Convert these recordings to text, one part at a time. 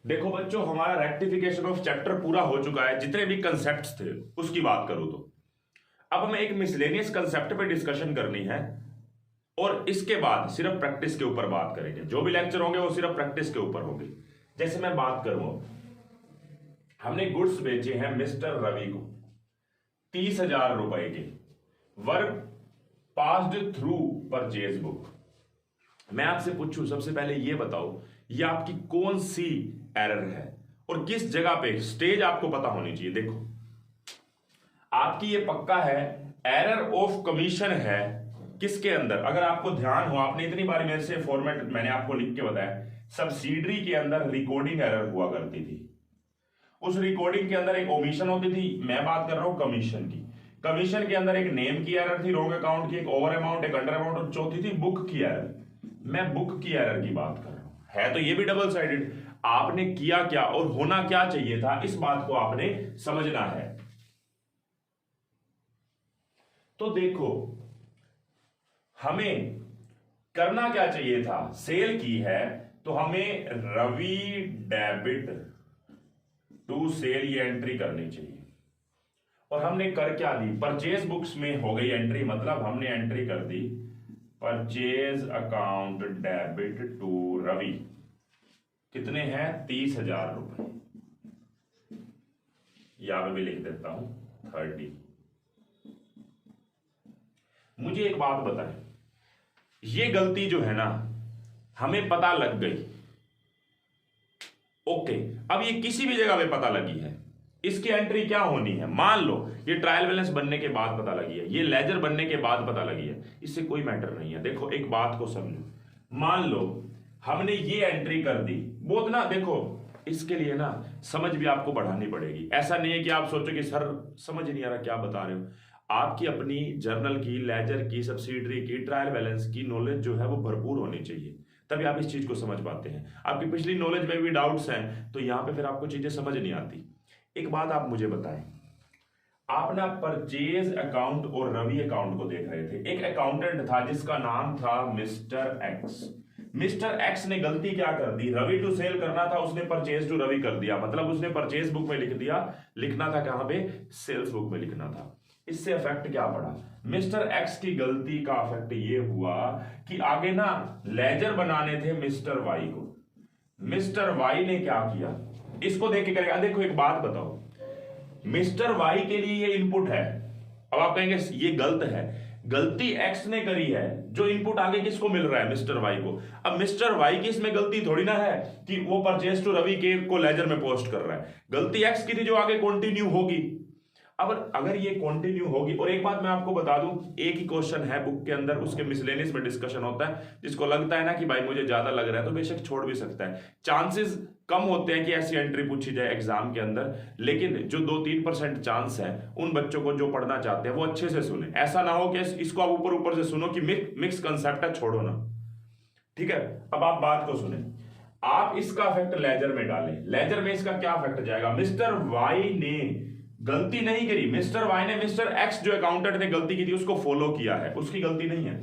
देखो बच्चों, हमारा रेक्टिफिकेशन ऑफ चैप्टर पूरा हो चुका है। जितने भी कंसेप्ट्स थे उसकी बात करूं तो अब हमें एक मिसलेनियस कंसेप्ट पे डिस्कशन करनी है और इसके बाद सिर्फ प्रैक्टिस के ऊपर बात करेंगे। जो भी लेक्चर होंगे वो सिर्फ प्रैक्टिस के ऊपर होंगे। जैसे मैं बात करूं, हमने गुड्स बेचे हैं मिस्टर रवि को 30,000 रुपए के। Work passed through purchase book. मैं आपसे पूछूं, सबसे पहले ये बताओ ये आपकी कौन सी एरर है और किस जगह पे स्टेज आपको पता होनी चाहिए। देखो आपकी ये पक्का है एरर ऑफ कमीशन है। किसके अंदर, अगर आपको ध्यान हो, आपने इतनी बार मेरे से फॉर्मेट मैंने आपको लिख के बताया, सब्सिडरी के अंदर रिकॉर्डिंग एरर हुआ करती थी। उस रिकॉर्डिंग के अंदर एक ओमिशन होती थी। मैं बात कर रहा हूं कमीशन की। कमीशन के अंदर एक नेम की एरर थी, रॉन्ग अकाउंट की, एक ओवर अमाउंट, एक अंडर अमाउंट, और चौथी थी बुक की एरर। मैं बुक की एरर की बात कर रहा हूं। है तो ये भी डबल साइडेड। आपने किया क्या और होना क्या चाहिए था, इस बात को आपने समझना है। तो देखो हमें करना क्या चाहिए था, सेल की है तो हमें रवि डेबिट टू सेल ये एंट्री करनी चाहिए। और हमने कर क्या दी, परचेज बुक्स में हो गई एंट्री, मतलब हमने एंट्री कर दी purchase account debit to Ravi. कितने हैं, 30,000 रुपए। यहां पे भी लिख देता हूं 30। मुझे एक बात बताएं, ये गलती जो है ना हमें पता लग गई, ओके। अब ये किसी भी जगह पे पता लगी है, इसकी एंट्री क्या होनी है। मान लो ये ट्रायल बैलेंस बनने के बाद पता लगी है, ये लेजर बनने के बाद पता लगी है, इससे कोई मैटर नहीं है। देखो एक बात को समझो, मान लो हमने ये एंट्री कर दी, बहुत ना, देखो इसके लिए ना समझ भी आपको बढ़ानी पड़ेगी। ऐसा नहीं है कि आप सोचो कि सर समझ नहीं आ रहा क्या बता रहे हो। आपकी अपनी जर्नल की, लेजर की, सब्सिडरी की, ट्रायल बैलेंस की नॉलेज जो है वो भरपूर होनी चाहिए, तभी आप इस चीज को समझ पाते हैं। आपकी पिछली नॉलेज में भी डाउट्स हैं तो यहां पे फिर आपको चीजें समझ नहीं आती। एक बात आप मुझे बताएं, आप ना परचेज अकाउंट और रवि अकाउंट को देख रहे थे। एक अकाउंटेंट था जिसका नाम था मिस्टर एक्स। मिस्टर एक्स ने गलती क्या कर दी, रवि टू सेल करना था, उसने परचेज टू रवि कर दिया। मतलब उसने परचेज बुक में लिख दिया, लिखना था कहां पे, सेल्स बुक में लिखना था। इससे इफेक्ट क्या पड़ा, मिस्टर एक्स की गलती का इफेक्ट ये हुआ कि आगे ना लेजर बनाने थे मिस्टर वाई को। मिस्टर वाई ने क्या किया, इसको देख के करेगा। देखो एक बात बताओ, मिस्टर वाई के लिए ये इनपुट है। अब आप कहेंगे ये गलत है, गलती एक्स ने करी है, जो इनपुट आगे किसको मिल रहा है, मिस्टर वाई को। अब मिस्टर वाई की इसमें गलती थोड़ी ना है कि वो परचेज टू रवि के को लेजर में पोस्ट कर रहा है। गलती एक्स की थी जो आगे कंटिन्यू होगी। अब अगर ये कंटिन्यू होगी, और एक बात मैं आपको बता दूं, एक ही क्वेश्चन है बुक के अंदर, उसके मिसलेनियस में डिस्कशन होता है। जिसको लगता है ना कि भाई मुझे ज्यादा लग रहा है तो बेशक छोड़ भी सकता है। चांसेस कम होते हैं कि ऐसी एंट्री पूछी जाए एग्जाम के अंदर, लेकिन जो 2-3% चांस है, उन बच्चों को जो पढ़ना चाहते हैं वो अच्छे से सुने। ऐसा ना हो कि इसको आप ऊपर ऊपर से सुनो कि मिक्स कंसेप्ट है, छोड़ो ना। ठीक है, अब आप बात को सुने। आप इसका इफेक्ट लेजर में डालें, लेजर में इसका क्या इफेक्ट जाएगा। मिस्टर वाई ने गलती नहीं करी, मिस्टर वाई ने मिस्टर एक्स जो अकाउंटेंट ने गलती की थी उसको फॉलो किया है, उसकी गलती नहीं है।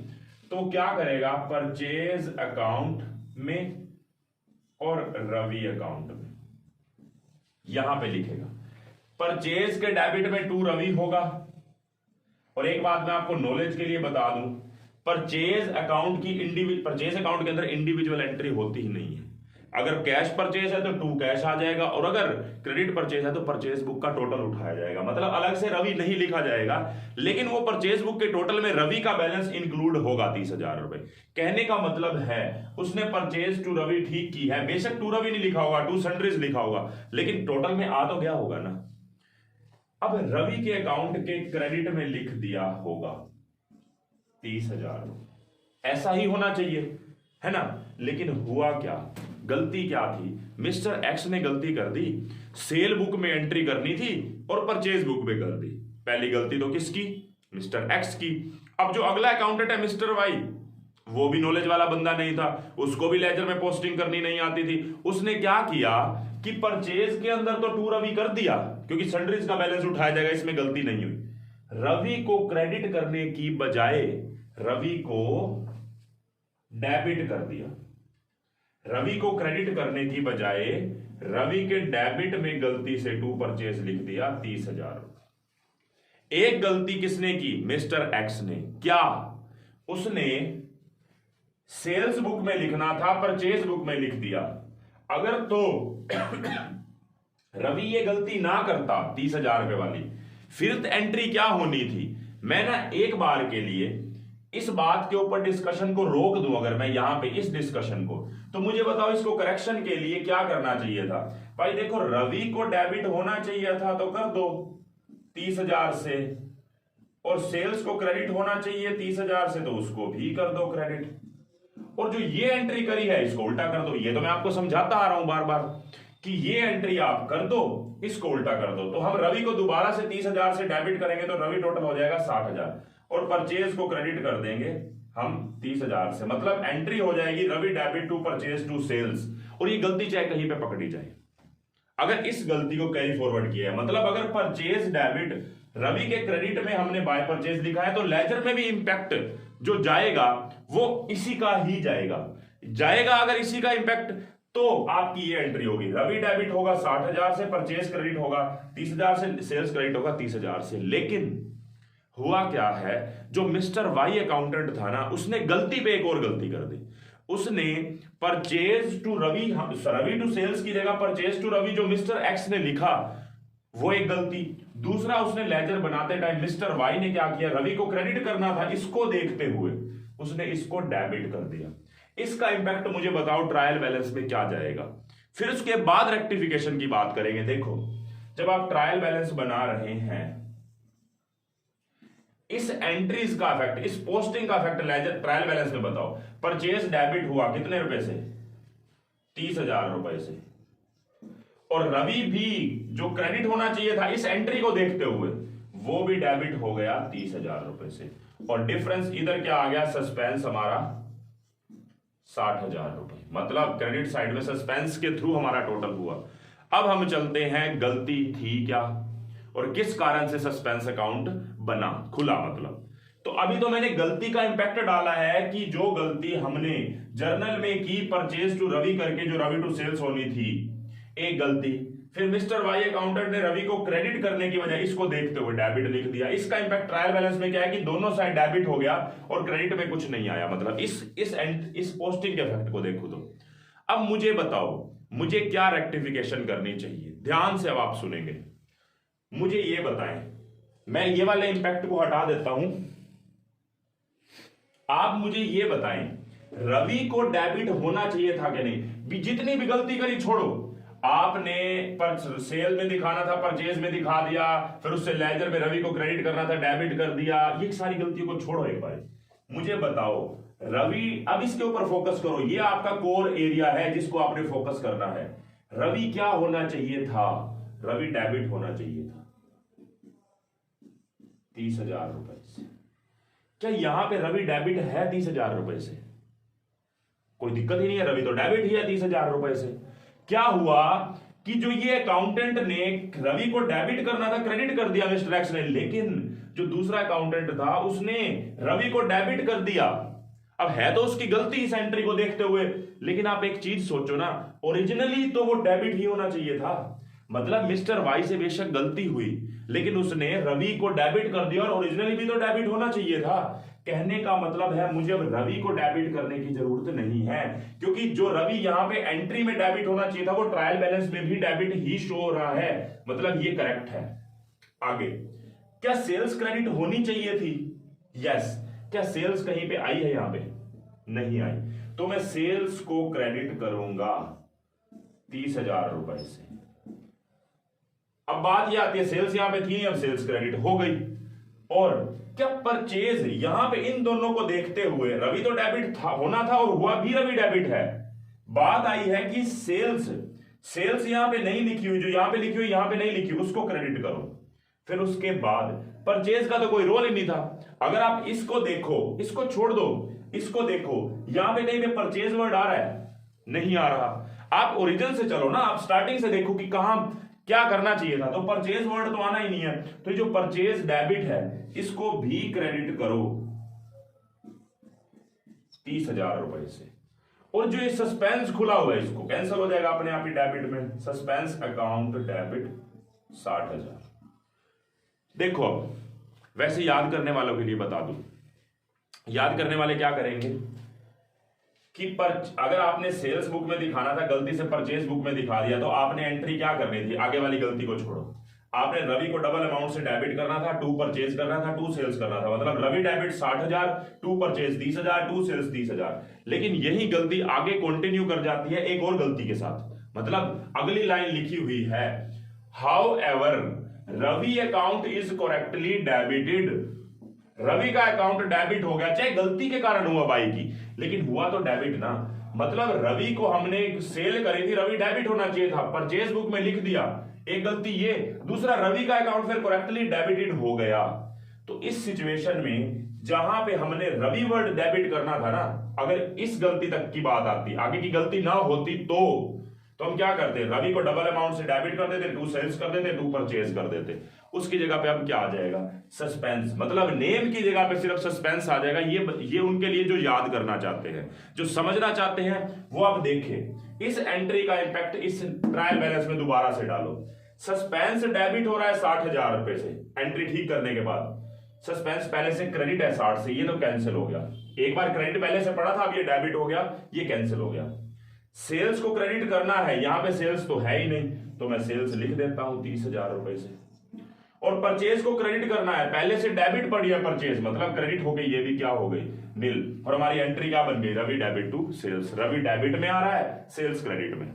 तो क्या करेगा, परचेज अकाउंट में और रवि अकाउंट में यहां पे लिखेगा परचेज के डेबिट में टू रवि होगा। और एक बात मैं आपको नॉलेज के लिए बता दूं, परचेज अकाउंट की परचेज अकाउंट के अंदर इंडिविजुअल एंट्री होती ही नहीं है। अगर कैश परचेज है तो टू कैश आ जाएगा, और अगर क्रेडिट परचेज है तो परचेज बुक का टोटल उठाया जाएगा। मतलब अलग से रवि नहीं लिखा जाएगा, लेकिन वो परचेज बुक के टोटल में रवि का बैलेंस इंक्लूड होगा 30,000 रुपए। कहने का मतलब है उसने परचेज टू रवि ठीक की है, बेशक टू रवि नहीं लिखा होगा, टू सन्ड्रीज लिखा होगा, लेकिन टोटल में आ तो गया होगा ना। अब रवि के अकाउंट के क्रेडिट में लिख दिया होगा 30,000, ऐसा ही होना चाहिए, है ना। लेकिन हुआ क्या, गलती क्या थी, मिस्टर एक्स ने गलती कर दी, सेल बुक में एंट्री करनी थी और परचेज बुक में कर दी। पहली गलती तो किसकी, मिस्टर एक्स की। अब जो अगला अकाउंटेंट है मिस्टर वाई, वो भी नॉलेज वाला बंदा नहीं था, उसको भी लेजर में पोस्टिंग करनी नहीं आती थी। उसने क्या किया कि परचेज के अंदर तो टू रवि कर दिया, क्योंकि सन्ड्रीज का बैलेंस उठाया जाएगा, इसमें गलती नहीं हुई। रवि को क्रेडिट करने की बजाय रवि को डेबिट कर दिया। रवि को क्रेडिट करने की बजाय रवि के डेबिट में गलती से टू परचेज लिख दिया 30,000। एक गलती किसने की? मिस्टर एक्स ने। क्या? उसने सेल्स बुक में लिखना था, परचेज बुक में लिख दिया। अगर तो रवि ये गलती ना करता 30,000 रुपए वाली, फिर एंट्री क्या होनी थी? मैं ना एक बार के लिए इस बात के ऊपर डिस्कशन को रोक दूं, अगर मैं यहां पे इस डिस्कशन को, तो मुझे बताओ इसको करेक्शन के लिए क्या करना चाहिए था? भाई देखो, रवि को डेबिट होना चाहिए था तो कर दो 30,000 से, और सेल्स को क्रेडिट होना चाहिए 30,000 से तो उसको भी कर दो क्रेडिट, और जो ये एंट्री करी है इसको उल्टा कर दो। ये तो मैं आपको समझाता आ रहा हूं बार बार कि ये एंट्री आप कर दो, इसको उल्टा कर दो। तो हम रवि को दोबारा से 30,000 से डेबिट करेंगे तो रवि टोटल हो जाएगा 60,000, और परचेज को क्रेडिट कर देंगे हम 30,000 से। मतलब एंट्री हो जाएगी Ravi debit to purchase to sales. और ये गलती चाहे कहीं पे पकड़ी जाए, अगर इस गलती को कैरी फॉरवर्ड किया है, मतलब अगर परचेज डेबिट रवि के क्रेडिट में हमने बाय परचेज लिखा है, तो लेजर में भी इंपैक्ट जो जाएगा वो इसी का ही जाएगा। अगर इसी का इंपैक्ट, तो आपकी ये एंट्री होगी, रवि डेबिट होगा 60,000 से, परचेज क्रेडिट होगा 30,000 से, सेल्स क्रेडिट होगा 30,000 से। लेकिन हुआ क्या है, जो मिस्टर वाई अकाउंटेंट था ना, उसने गलती पे एक और गलती कर दी। उसने purchase to Ravi to sales की जगह परचेज टू रवि जो मिस्टर एक्स ने लिखा, वो एक गलती। दूसरा, उसने लेजर बनाते टाइम मिस्टर वाई ने क्या किया, रवि को क्रेडिट करना था, इसको देखते हुए उसने इसको डेबिट कर दिया। इसका इंपैक्ट मुझे बताओ ट्रायल बैलेंस में क्या जाएगा। फिर उसके बाद रेक्टिफिकेशन की बात करेंगे। देखो, जब आप ट्रायल बैलेंस बना रहे हैं, इस एंट्रीज का इफेक्ट, इस पोस्टिंग का इफेक्ट लेजर ट्रायल बैलेंस में बताओ। परचेज डेबिट हुआ कितने रुपए से? 30,000 रुपए से, और रवि भी जो क्रेडिट होना चाहिए था इस एंट्री को देखते हुए, वो भी डेबिट हो गया 30,000 रुपए से, और डिफरेंस इधर क्या आ गया? सस्पेंस हमारा 60,000 रुपए। मतलब क्रेडिट साइड में सस्पेंस के थ्रू हमारा टोटल हुआ। अब हम चलते हैं गलती थी क्या, और किस कारण से सस्पेंस अकाउंट बना, खुला मतलब। तो अभी तो मैंने गलती का इंपैक्ट डाला है कि जो गलती हमने जर्नल में की परचेज टू रवि करके, जो रवि टू सेल्स होनी थी, एक गलती। फिर मिस्टर वाई अकाउंटेंट ने रवि को क्रेडिट करने की बजाय इसको देखते हुए डेबिट लिख दिया। इसका इंपैक्ट ट्रायल बैलेंस में क्या है कि दोनों साइड डेबिट हो गया और क्रेडिट में कुछ नहीं आया। मतलब इस पोस्टिंग के इफेक्ट को देखो तो। अब मुझे बताओ, मुझे क्या रेक्टिफिकेशन करनी चाहिए? ध्यान से अब आप सुनेंगे, मुझे ये बताएं। मैं ये वाले इंपैक्ट को हटा देता हूं, आप मुझे ये बताएं, रवि को डेबिट होना चाहिए था कि नहीं? जितनी भी गलती करी छोड़ो, आपने सेल में दिखाना था, परचेज में दिखा दिया, फिर उससे लेजर में रवि को क्रेडिट करना था, डेबिट कर दिया। ये सारी गलतियों को छोड़ो एक बार, मुझे बताओ रवि, अब इसके ऊपर फोकस करो। ये आपका कोर एरिया है जिसको आपने फोकस करना है। रवि क्या होना चाहिए था? रवि डेबिट होना चाहिए था 30,000 रुपए से। क्या यहां पे रवि डेबिट है 30,000 रुपए से? कोई दिक्कत ही नहीं है, रवि तो डेबिट ही है 30,000 रुपए से। क्या हुआ कि जो ये अकाउंटेंट ने रवि को डेबिट करना था, क्रेडिट कर दिया मिस्टर एक्स ने, लेकिन जो दूसरा अकाउंटेंट था उसने रवि को डेबिट कर दिया। अब है तो उसकी गलती इस एंट्री को देखते हुए, लेकिन आप एक चीज सोचो ना, ओरिजिनली तो वो डेबिट ही होना चाहिए था। मतलब मिस्टर वाई से बेशक गलती हुई, लेकिन उसने रवि को डेबिट कर दिया, और ओरिजिनली भी तो डेबिट होना चाहिए था। कहने का मतलब है मुझे अब रवि को डेबिट करने की जरूरत नहीं है, क्योंकि जो रवि यहां पे एंट्री में डेबिट होना चाहिए था वो ट्रायल बैलेंस में भी डेबिट ही शो हो रहा है। मतलब ये करेक्ट है। आगे, क्या सेल्स क्रेडिट होनी चाहिए थी? यस। क्या सेल्स कहीं पे आई है? यहां पे नहीं आई, तो मैं सेल्स को क्रेडिट करूंगा 30,000 रुपए से। अब बात यह आती है, सेल्स यहां पे थी, अब सेल्स क्रेडिट हो गई। और क्या परचेज यहां पे इन दोनों को देखते हुए रवि तो डेबिट था, होना था, और हुआ भी रवि डेबिट है। बात आई है कि सेल्स यहां पे नहीं लिखी हुई, जो यहां पे लिखी हुई यहां पे नहीं लिखी, उसको क्रेडिट करो। फिर उसके बाद परचेज का तो कोई रोल ही नहीं था। अगर आप इसको देखो, इसको छोड़ दो, इसको देखो, यहां पे कहीं पे परचेज वर्ड आ रहा है? नहीं आ रहा। आप ओरिजिन से चलो ना, आप स्टार्टिंग से देखो कि कहां क्या करना चाहिए था, तो परचेज वर्ड तो आना ही नहीं है। तो जो परचेज डेबिट है इसको भी क्रेडिट करो 30,000 रुपए से। और जो ये सस्पेंस खुला हुआ है इसको कैंसिल हो जाएगा अपने आप ही डेबिट में। Suspense account debit 60,000। देखो वैसे याद करने वालों के लिए बता दूं, याद करने वाले क्या करेंगे कि अगर आपने सेल्स बुक में दिखाना था, गलती से परचेज बुक में दिखा दिया, तो आपने एंट्री क्या करनी थी, आगे वाली गलती को छोड़ो, आपने रवि को डबल अमाउंट से डेबिट करना था, 2 परचेज करना था, 2 सेल्स करना था। मतलब रवि डेबिट 60,000, 2 परचेज 30,000, 2 सेल्स 30,000। लेकिन यही गलती आगे कंटिन्यू कर जाती है एक और गलती के साथ। मतलब अगली लाइन लिखी हुई है, however Ravi account is correctly debited. Ravi का अकाउंट डेबिट हो गया, चाहे गलती के कारण हुआ बाई की, लेकिन हुआ तो डेबिट ना। मतलब रवि को हमने सेल करी थी, रवि डेबिट होना चाहिए था, परचेज बुक में लिख दिया, एक गलती ये। दूसरा, रवि का अकाउंट फिर करेक्टली डेबिटेड हो गया। तो इस सिचुएशन में जहां पे हमने रवि वर्ड डेबिट करना था ना, अगर इस गलती तक की बात आती, आगे की गलती ना होती तो हम क्या करते, रवि को डबल अमाउंट से डेबिट कर देते, 2 सेल्स कर देते, 2 परचेज कर देते। उसकी जगह पे अब क्या आ जाएगा, सस्पेंस। मतलब नेम की जगह पे सिर्फ सस्पेंस आ जाएगा। ये उनके लिए जो याद करना चाहते हैं, जो समझना चाहते हैं, वो आप देखें। इस एंट्री का इंपैक्ट इस ट्रायल बैलेंस में दोबारा से डालो। सस्पेंस डेबिट हो रहा है 60,000 रुपए से एंट्री ठीक करने के बाद। सस्पेंस पहले से क्रेडिट है 60 से, ये तो कैंसिल हो गया। एक बार क्रेडिट पहले से पड़ा था, अब ये डेबिट हो गया, ये कैंसिल हो गया। सेल्स को क्रेडिट करना है, यहां पे सेल्स तो है ही नहीं, तो मैं सेल्स लिख देता हूं 30,000 रुपए से। और परचेज को क्रेडिट करना है, पहले से डेबिट पड़ी है परचेज, मतलब क्रेडिट हो गई, ये भी क्या हो गई, नील। और हमारी एंट्री क्या बन गई, Ravi debit to sales. Ravi debit में आ रहा है, सेल्स क्रेडिट में।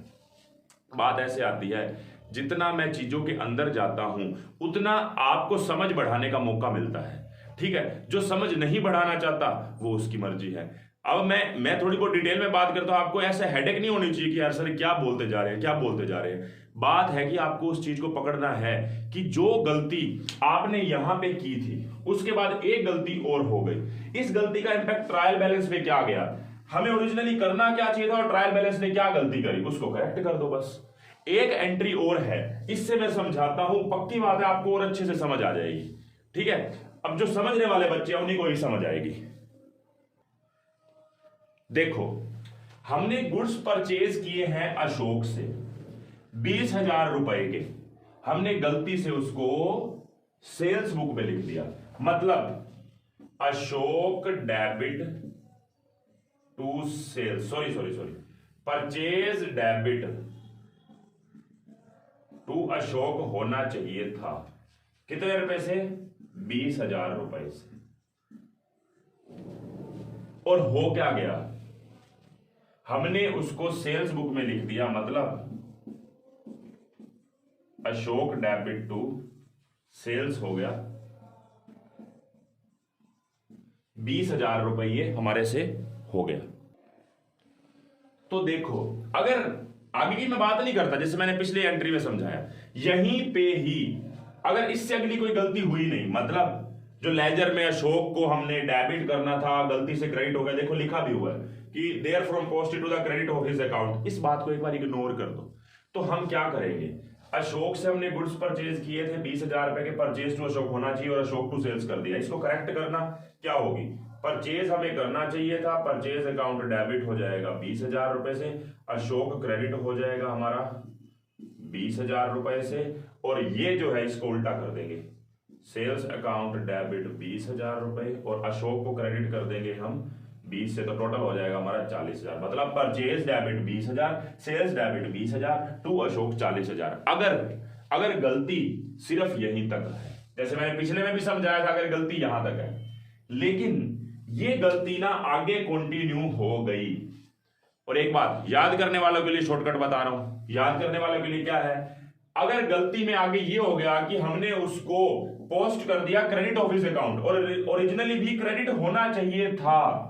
बात ऐसे आती है, जितना मैं चीजों के अंदर जाता हूं उतना आपको समझ बढ़ाने का मौका मिलता है। ठीक है, जो समझ नहीं बढ़ाना चाहता वो उसकी मर्जी है। अब मैं थोड़ी बहुत डिटेल में बात करता हूं, आपको ऐसे हेडेक नहीं होनी चाहिए कि यार सर क्या बोलते जा रहे हैं, क्या बोलते जा रहे हैं। बात है कि आपको उस चीज को पकड़ना है कि जो गलती आपने यहां पे की थी, उसके बाद एक गलती और हो गई। इस गलती का इंपैक्ट ट्रायल बैलेंस पे क्या गया, हमें ओरिजिनली करना क्या चाहिए था और ट्रायल बैलेंस ने क्या गलती करी, उसको करेक्ट कर दो बस। एक एंट्री और है, इससे मैं समझाता हूं, पक्की बात है आपको और अच्छे से समझ आ जाएगी। ठीक है, अब जो समझने वाले बच्चे हैं उन्हीं को ही समझ आएगी। देखो, हमने गुड्स परचेज किए हैं अशोक से 20,000 रुपए के, हमने गलती से उसको सेल्स बुक में लिख दिया। मतलब Ashok debit to sales, sorry purchase debit to Ashok होना चाहिए था कितने रुपए से, 20,000 रुपए से। और हो क्या गया, हमने उसको सेल्स बुक में लिख दिया। मतलब अशोक डेबिट टू सेल्स हो गया, 20,000 रुपये हमारे से हो गया। तो देखो, अगर आगे की मैं बात नहीं करता, जैसे मैंने पिछले एंट्री में समझाया, यहीं पे ही अगर इससे अगली कोई गलती हुई नहीं, मतलब जो लेजर में अशोक को हमने डेबिट करना था, गलती से क्रेडिट हो गया, देखो लिखा भी हुआ है कि there from post to the credit of his account. इस बात को एक बार इग्नोर कर दो। तो हम क्या करेंगे, अशोक से हमने गुड्स परचेज किए थे 20,000 रुपए के, परचेज टू अशोक होना चाहिए और अशोक टू सेल्स कर दिया। इसको करेक्ट करना क्या होगी, परचेज हमें करना चाहिए था, परचेज अकाउंट डेबिट हो जाएगा 20,000 रुपए से, अशोक क्रेडिट हो जाएगा हमारा 20,000 रुपए से, और ये जो है इसको उल्टा कर देंगे, सेल्स अकाउंट डेबिट 20,000 रुपए और अशोक को क्रेडिट कर देंगे हम 20 से, तो टोटल हो जाएगा हमारा 40,000। मतलब purchase debit 20,000, sales debit 20,000 to Ashok 40,000। अगर गलती सिर्फ यहीं तक है, जैसे मैंने पिछले में भी समझाया था, अगर गलती यहां तक है, लेकिन ये गलती ना आगे कंटिन्यू हो गई। और एक बात याद करने वालों के लिए शॉर्टकट बता रहा हूं, याद करने वालों के लिए क्या है, अगर गलती में आगे ये हो गया कि हमने उसको पोस्ट कर दिया क्रेडिट ऑफिस अकाउंट, और ओरिजिनली भी क्रेडिट होना चाहिए था,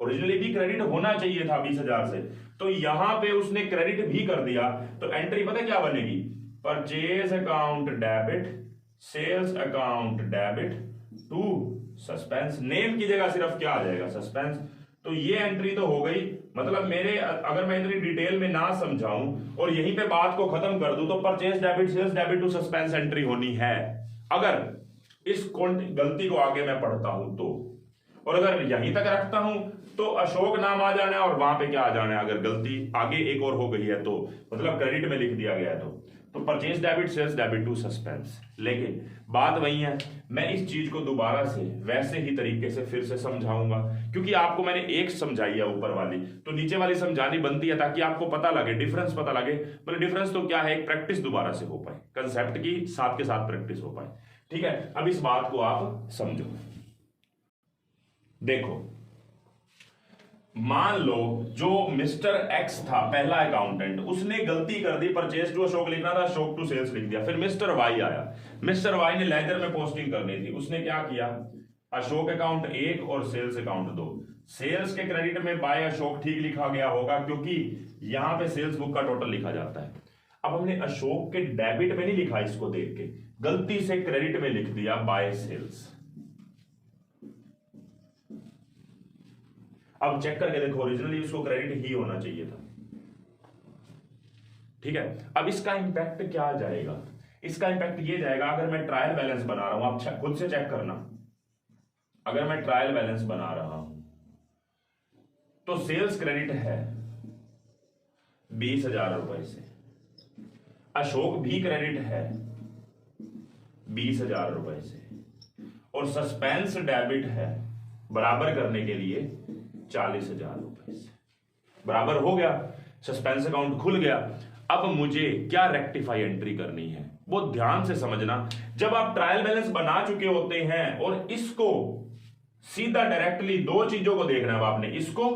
ओरिजिनली भी क्रेडिट होना चाहिए था 20,000 से, तो यहां पे उसने क्रेडिट भी कर दिया, तो एंट्री पता क्या बनेगी, purchase account debit, sales account debit to suspense. Name की जगह सिर्फ क्या आ जाएगा, सस्पेंस। तो ये एंट्री तो हो गई। मतलब मेरे अगर मैं इतनी डिटेल में ना समझाऊं और यहीं पे बात को खत्म कर दूं, तो purchase debit, sales debit to suspense entry होनी है। अगर इस गलती को आगे मैं पढ़ता हूं तो, और अगर यहीं तक रखता हूं तो अशोक नाम आ जाना है और वहां पे क्या आ जाना है, अगर गलती आगे एक और हो गई है तो मतलब क्रेडिट में लिख दिया गया है तो purchase debit, sales debit to suspense. लेकिन बात वही है, मैं इस चीज को दोबारा से वैसे ही तरीके से फिर से समझाऊंगा, क्योंकि आपको मैंने एक समझाई है ऊपर वाली, तो नीचे वाली समझानी बनती है ताकि आपको पता लगे, डिफरेंस पता लगे। मतलब डिफरेंस तो क्या है, एक प्रैक्टिस दोबारा से हो पाए, कंसेप्ट की साथ के साथ प्रैक्टिस हो पाए। ठीक है, अब इस बात को आप समझो। देखो, मान लो जो मिस्टर एक्स था पहला अकाउंटेंट, उसने गलती कर दी, परचेज टू अशोक लिखना था, अशोक टू सेल्स लिख दिया। फिर मिस्टर वाई आया, मिस्टर वाई ने लेजर में पोस्टिंग करनी थी, उसने क्या किया, अशोक अकाउंट 1 और सेल्स अकाउंट 2। सेल्स के क्रेडिट में बाय अशोक ठीक लिखा गया होगा क्योंकि यहां पे सेल्स बुक का टोटल लिखा जाता है। अब हमने अशोक के डेबिट में नहीं लिखा, इसको देख के गलती से क्रेडिट में लिख दिया बाय सेल्स। अब चेक करके देखो, ओरिजिनली उसको क्रेडिट ही होना चाहिए था। ठीक है, अब इसका इंपैक्ट क्या जाएगा, इसका इंपैक्ट ये जाएगा, अगर मैं ट्रायल बैलेंस बना रहा हूं, आप खुद से चेक करना, अगर मैं ट्रायल बैलेंस बना रहा हूं तो सेल्स क्रेडिट है 20,000 रुपए से, अशोक भी क्रेडिट है 20,000 रुपए से, और सस्पेंस डेबिट है बराबर करने के लिए 40,000 रुपए से। बराबर हो गया, सस्पेंस अकाउंट खुल गया। अब मुझे क्या रेक्टिफाई एंट्री करनी है, वो ध्यान से समझना। जब आप ट्रायल बैलेंस बना चुके होते हैं और इसको सीधा डायरेक्टली दो चीजों को देखना है आपने, इसको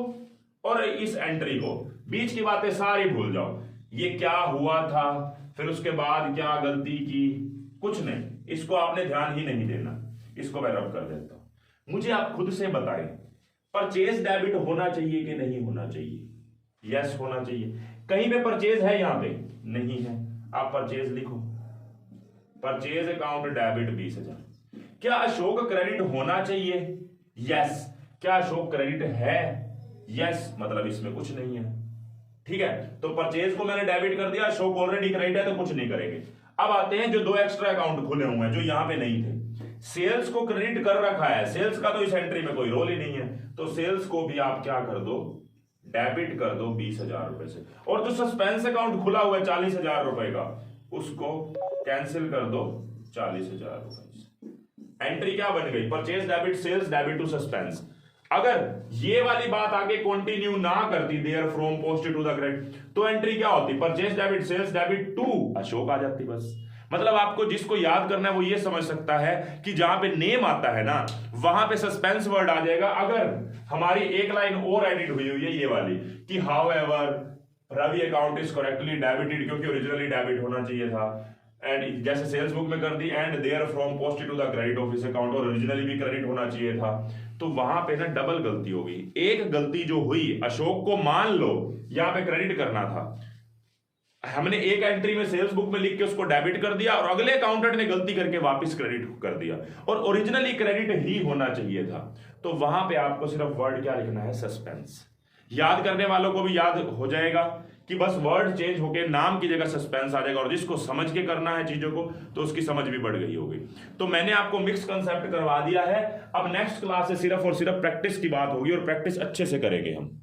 और इस एंट्री को, बीच की बातें सारी भूल जाओ, ये क्या हुआ था, फिर उसके बाद क्या गलती की, कुछ नहीं, इसको आपने ध्यान ही नहीं देना। इसको मैं रब कर देता हूं। मुझे आप खुद से बताएं, परचेज डेबिट होना चाहिए कि नहीं होना चाहिए? यस होना चाहिए। कहीं पे परचेज है, यहां पे नहीं है, आप परचेज लिखो, परचेज अकाउंट डेबिट 20,000। क्या अशोक क्रेडिट होना चाहिए? यस। क्या अशोक क्रेडिट है? यस। मतलब इसमें कुछ नहीं है। ठीक है, तो परचेज को मैंने डेबिट कर दिया, अशोक ऑलरेडी क्रेडिट है तो कुछ नहीं करेंगे। अब आते हैं जो दो एक्स्ट्रा अकाउंट खुले हुए हैं जो यहां पे नहीं थे। सेल्स को क्रेडिट कर रखा है, सेल्स का तो इस एंट्री में कोई रोल ही नहीं है, तो सेल्स को भी आप क्या कर दो, डेबिट कर दो 20,000 रुपए से। और जो सस्पेंस अकाउंट खुला हुआ है 40,000 रुपए का, उसको कैंसिल कर दो 40,000 रुपए से। एंट्री क्या बन गई, purchase debit sales debit to suspense. अगर ये वाली बात आगे कंटिन्यू ना करती, there from post to the credit, तो एंट्री क्या होती, purchase debit sales debit to Ashok आ जाती बस। मतलब आपको जिसको याद करना है वो ये समझ सकता है कि जहां पे नेम आता है ना, वहां पे सस्पेंस वर्ड आ जाएगा। अगर हमारी एक लाइन और एडिट हुई है ये वाली कि however Ravi account is correctly debited, क्योंकि ओरिजिनली डेबिट होना चाहिए था, एंड जैसे सेल्स बुक में कर दी, and there from post to the credit office account, और ओरिजिनली भी क्रेडिट होना चाहिए था, तो वहां पे ना डबल गलती हो गई। एक गलती जो हुई, अशोक को मान लो यहां पे क्रेडिट करना था, हमने एक एंट्री में सेल्स बुक में लिख के उसको डेबिट कर दिया, और अगले अकाउंटेंट ने गलती करके वापस क्रेडिट कर दिया, और ओरिजिनली क्रेडिट ही होना चाहिए था। तो वहां पे आपको सिर्फ वर्ड क्या लिखना है, सस्पेंस। याद करने वालों को भी याद हो जाएगा कि बस वर्ड चेंज होके नाम की जगह सस्पेंस आ जाएगा, और जिसको समझ के करना है चीजों को तो उसकी समझ भी बढ़ गई होगी। तो मैंने आपको मिक्स कंसेप्ट करवा दिया है। अब नेक्स्ट क्लास से सिर्फ और सिर्फ प्रैक्टिस की बात होगी, और प्रैक्टिस अच्छे से करेंगे हम।